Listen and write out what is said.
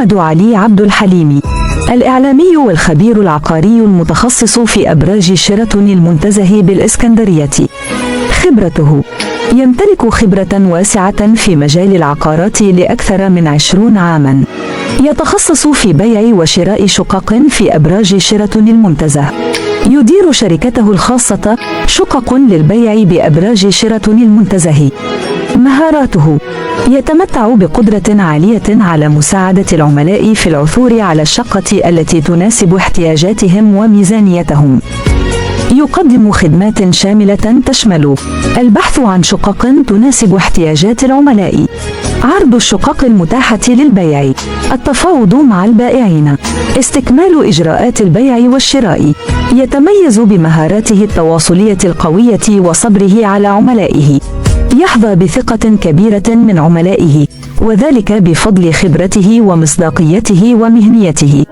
محمد علي عبد الحليمي، الإعلامي والخبير العقاري المتخصص في أبراج شيراتون المنتزه بالإسكندرية. خبرته: يمتلك خبرة واسعة في مجال العقارات لأكثر من 20 عاماً. يتخصص في بيع وشراء شقق في أبراج شيراتون المنتزه. يدير شركته الخاصة شقق للبيع بأبراج شيراتون المنتزه. مهاراته: يتمتع بقدرة عالية على مساعدة العملاء في العثور على الشقة التي تناسب احتياجاتهم وميزانيتهم. يقدم خدمات شاملة تشمل البحث عن شقق تناسب احتياجات العملاء، عرض الشقق المتاحة للبيع، التفاوض مع البائعين، استكمال إجراءات البيع والشراء. يتميز بمهاراته التواصلية القوية وصبره على عملائه. يحظى بثقة كبيرة من عملائه، وذلك بفضل خبرته ومصداقيته ومهنيته.